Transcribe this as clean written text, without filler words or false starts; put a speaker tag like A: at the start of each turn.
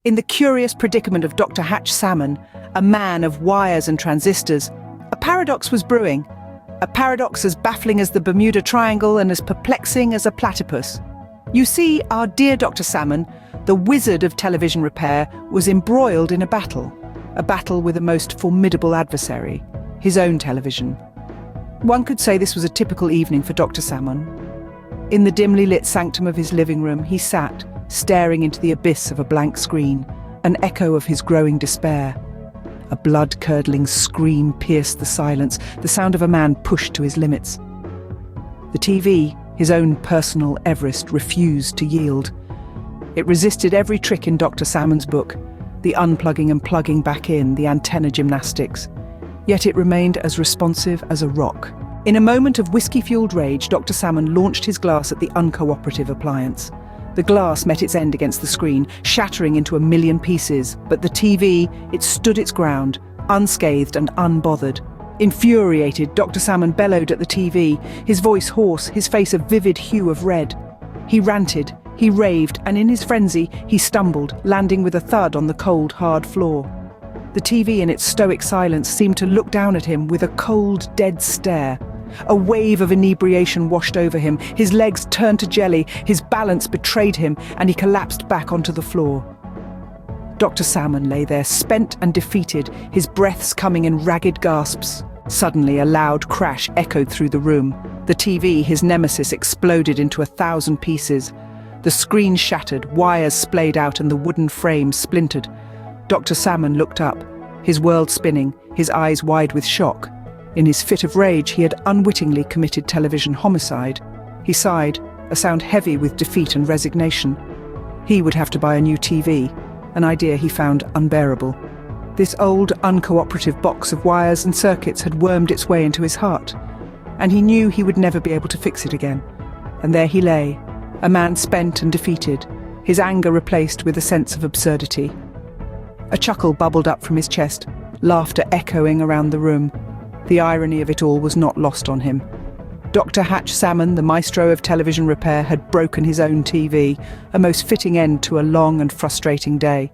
A: In the curious predicament of Dr. Hatch Salmon, a man of wires and transistors, a paradox was brewing. A paradox as baffling as the Bermuda Triangle and as perplexing as a platypus. You see, our dear Dr. Salmon, the wizard of television repair, was embroiled in a battle with a most formidable adversary, his own television. One could say this was a typical evening for Dr. Salmon. In the dimly lit sanctum of his living room, he sat, staring into the abyss of a blank screen, an echo of his growing despair. A blood-curdling scream pierced the silence, the sound of a man pushed to his limits. The TV, his own personal Everest, refused to yield. It resisted every trick in Dr. Salmon's book, the unplugging and plugging back in, the antenna gymnastics. Yet it remained as responsive as a rock. In a moment of whiskey-fueled rage, Dr. Salmon launched his glass at the uncooperative appliance. The glass met its end against the screen, shattering into a million pieces, but the TV, it stood its ground, unscathed and unbothered. Infuriated, Dr. Salmon bellowed at the TV, his voice hoarse, his face a vivid hue of red. He ranted, he raved, and in his frenzy, he stumbled, landing with a thud on the cold, hard floor. The TV in its stoic silence seemed to look down at him with a cold, dead stare. A wave of inebriation washed over him, his legs turned to jelly, his balance betrayed him, and he collapsed back onto the floor. Dr. Salmon lay there, spent and defeated, his breaths coming in ragged gasps. Suddenly, a loud crash echoed through the room. The TV, his nemesis, exploded into 1,000 pieces. The screen shattered, wires splayed out, and the wooden frame splintered. Dr. Salmon looked up, his world spinning, his eyes wide with shock. In his fit of rage, he had unwittingly committed television homicide. He sighed, a sound heavy with defeat and resignation. He would have to buy a new TV, an idea he found unbearable. This old, uncooperative box of wires and circuits had wormed its way into his heart, and he knew he would never be able to fix it again. And there he lay, a man spent and defeated, his anger replaced with a sense of absurdity. A chuckle bubbled up from his chest, laughter echoing around the room. The irony of it all was not lost on him. Dr. Hatch Salmon, the maestro of television repair, had broken his own TV, a most fitting end to a long and frustrating day.